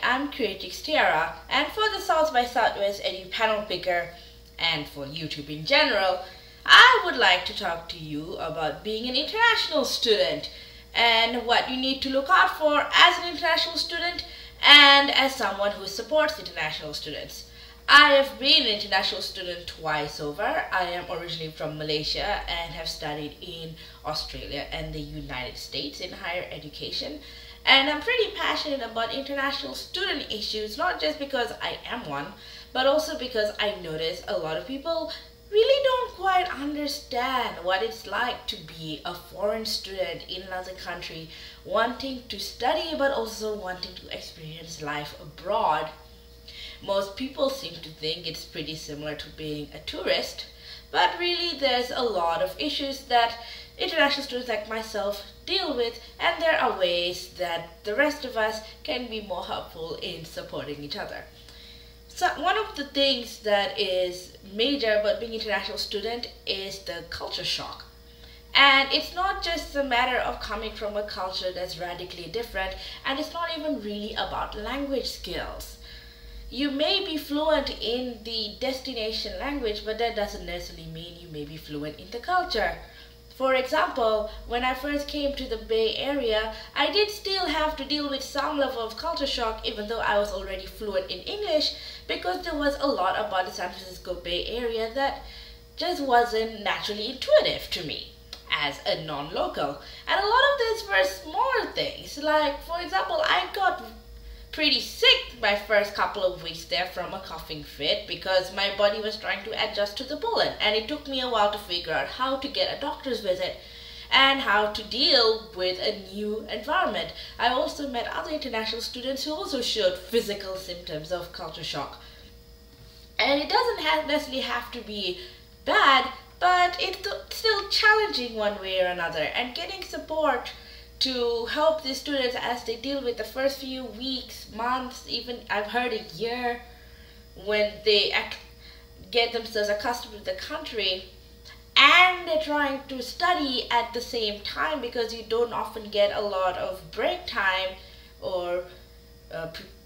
I'm Creatix Tiara, and for the South by Southwest Edu panel picker, and for YouTube in general, I would like to talk to you about being an international student and what you need to look out for as an international student and as someone who supports international students. I have been an international student twice over. I am originally from Malaysia and have studied in Australia and the United States in higher education. And I'm pretty passionate about international student issues, not just because I am one, but also because I notice a lot of people really don't quite understand what it's like to be a foreign student in another country, wanting to study but also wanting to experience life abroad. Most people seem to think it's pretty similar to being a tourist, but really there's a lot of issues that international students like myself deal with, and there are ways that the rest of us can be more helpful in supporting each other. So one of the things that is major about being an international student is the culture shock. And it's not just a matter of coming from a culture that's radically different, and it's not even really about language skills. You may be fluent in the destination language, but that doesn't necessarily mean you may be fluent in the culture. For example, when I first came to the Bay Area, I did still have to deal with some level of culture shock even though I was already fluent in English, because there was a lot about the San Francisco Bay Area that just wasn't naturally intuitive to me as a non-local. And a lot of these were small things, like for example, I got pretty sick my first couple of weeks there from a coughing fit because my body was trying to adjust to the pollen, and it took me a while to figure out how to get a doctor's visit and how to deal with a new environment. I also met other international students who also showed physical symptoms of culture shock. And it doesn't necessarily have to be bad, but it's still challenging one way or another, and getting support to help the students as they deal with the first few weeks, months, even I've heard a year, when they get themselves accustomed to the country, and they're trying to study at the same time because you don't often get a lot of break time or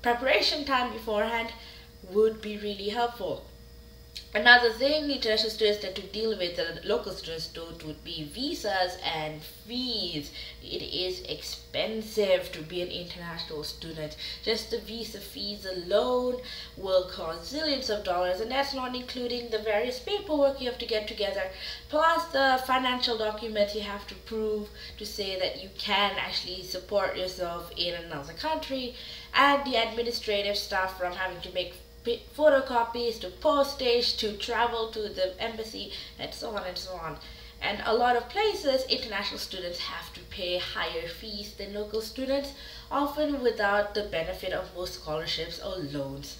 preparation time beforehand, would be really helpful. Another thing international students tend to deal with that local students don't would be visas and fees. It is expensive to be an international student. Just the visa fees alone will cost zillions of dollars, and that's not including the various paperwork you have to get together, plus the financial documents you have to prove to say that you can actually support yourself in another country, and the administrative stuff from having to make photocopies to postage to travel to the embassy and so on and so on. And a lot of places international students have to pay higher fees than local students, often without the benefit of most scholarships or loans.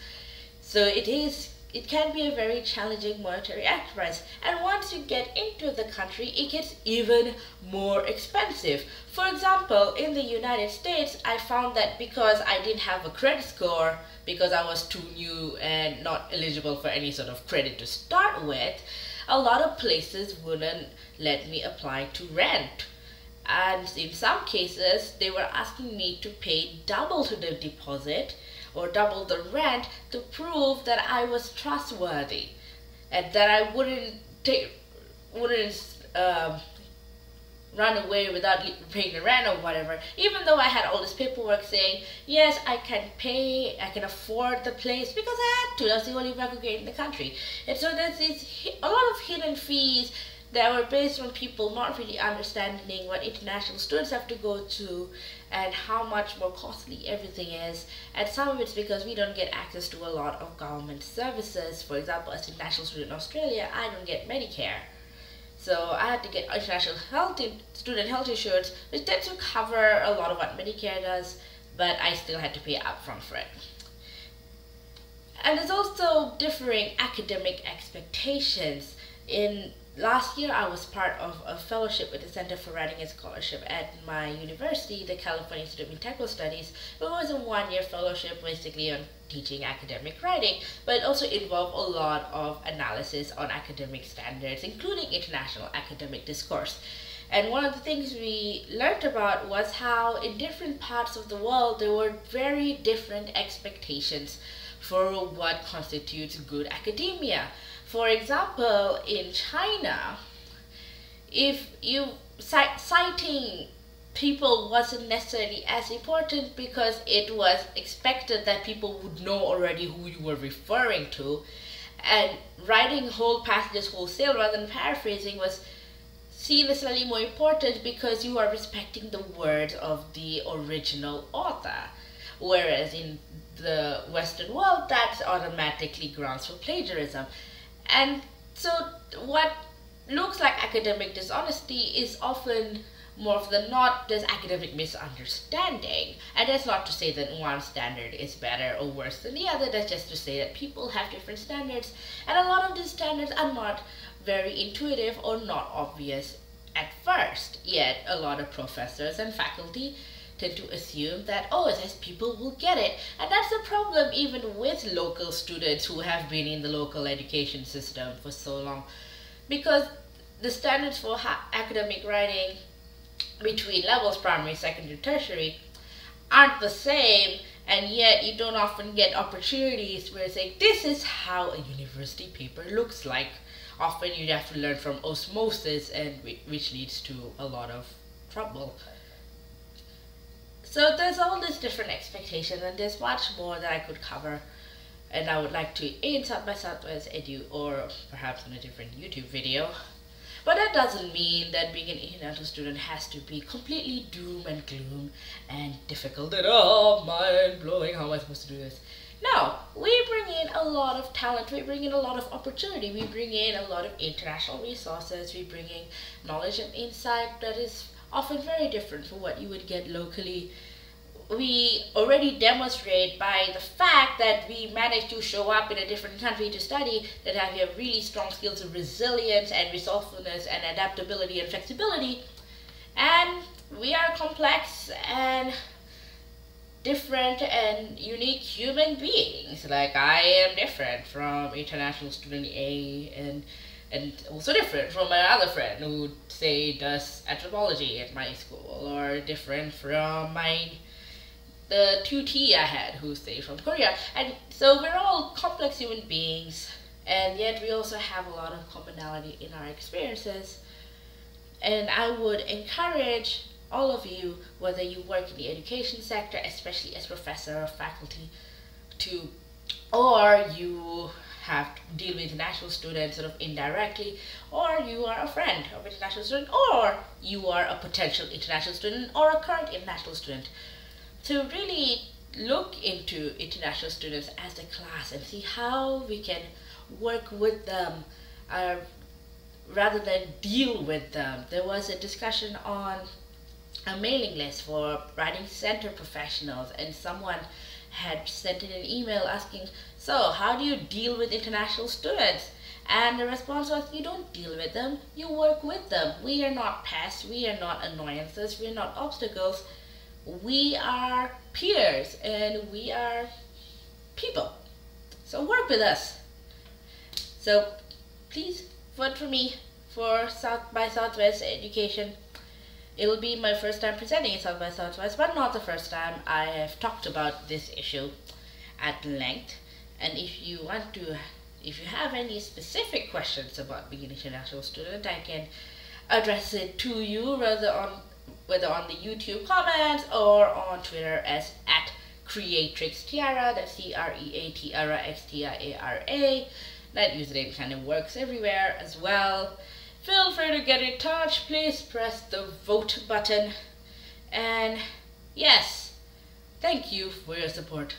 So it can be a very challenging monetary enterprise, and once you get into the country, it gets even more expensive. For example, in the United States, I found that because I didn't have a credit score, because I was too new and not eligible for any sort of credit to start with, a lot of places wouldn't let me apply to rent. And in some cases, they were asking me to pay double to the deposit or double the rent to prove that I was trustworthy and that I wouldn't run away without paying the rent or whatever, even though I had all this paperwork saying, yes, I can pay, I can afford the place because I had to. That's the only way I could get in the country. And so there's a lot of hidden fees that were based on people not really understanding what international students have to go to and how much more costly everything is. And some of it's because we don't get access to a lot of government services. For example, as an international student in Australia, I don't get Medicare. So I had to get international student health insurance, which tends to cover a lot of what Medicare does, but I still had to pay upfront for it. And there's also differing academic expectations. Last year, I was part of a fellowship with the Center for Writing and Scholarship at my university, the California Institute of Integral Studies. It was a one-year fellowship basically on teaching academic writing, but it also involved a lot of analysis on academic standards, including international academic discourse. And one of the things we learned about was how in different parts of the world there were very different expectations for what constitutes good academia. For example, in China, if you citing people wasn't necessarily as important because it was expected that people would know already who you were referring to, and writing whole passages wholesale rather than paraphrasing was seen as slightly more important because you are respecting the word of the original author. Whereas in the Western world, that's automatically grounds for plagiarism. And so what looks like academic dishonesty is often more often than not there's academic misunderstanding. And that's not to say that one standard is better or worse than the other. That's just to say that people have different standards, and a lot of these standards are not very intuitive or not obvious at first. Yet a lot of professors and faculty tend to assume that, oh, it says people will get it. And that's the problem even with local students who have been in the local education system for so long, because the standards for academic writing between levels, primary, secondary, tertiary, aren't the same, and yet you don't often get opportunities where it's like, this is how a university paper looks like. Often you have to learn from osmosis, and which leads to a lot of trouble. So there's all these different expectations, and there's much more that I could cover, and I would like to in South by SXSWEdu or perhaps in a different YouTube video. But that doesn't mean that being an international student has to be completely doom and gloom and difficult and mind-blowing. How am I supposed to do this? No, we bring in a lot of talent, we bring in a lot of opportunity, we bring in a lot of international resources, we bring in knowledge and insight that is often very different from what you would get locally. We already demonstrate by the fact that we managed to show up in a different country to study that we have really strong skills of resilience and resourcefulness and adaptability and flexibility. And we are complex and different and unique human beings. Like, I am different from international student A, and also different from my other friend who, say, does anthropology at my school, or different from the 2T I had who stayed from Korea. And so we're all complex human beings, and yet we also have a lot of commonality in our experiences. And I would encourage all of you, whether you work in the education sector, especially as professor or faculty, or you have to deal with international students sort of indirectly, or you are a friend of an international student, or you are a potential international student or a current international student, to really look into international students as a class and see how we can work with them rather than deal with them. There was a discussion on a mailing list for writing center professionals, and someone had sent in an email asking, so how do you deal with international students? And the response was, you don't deal with them, you work with them. We are not pests, we are not annoyances, we are not obstacles. We are peers and we are people. So work with us. So please vote for me for South by Southwest Education. It will be my first time presenting in South by Southwest, but not the first time. I have talked about this issue at length, and if you have any specific questions about being an international student, I can address it to you whether on the YouTube comments or on Twitter as @CreatrixTiara, that's CreatrixTiara. That username kind of works everywhere as well. Feel free to get in touch. Please press the vote button. And yes, thank you for your support.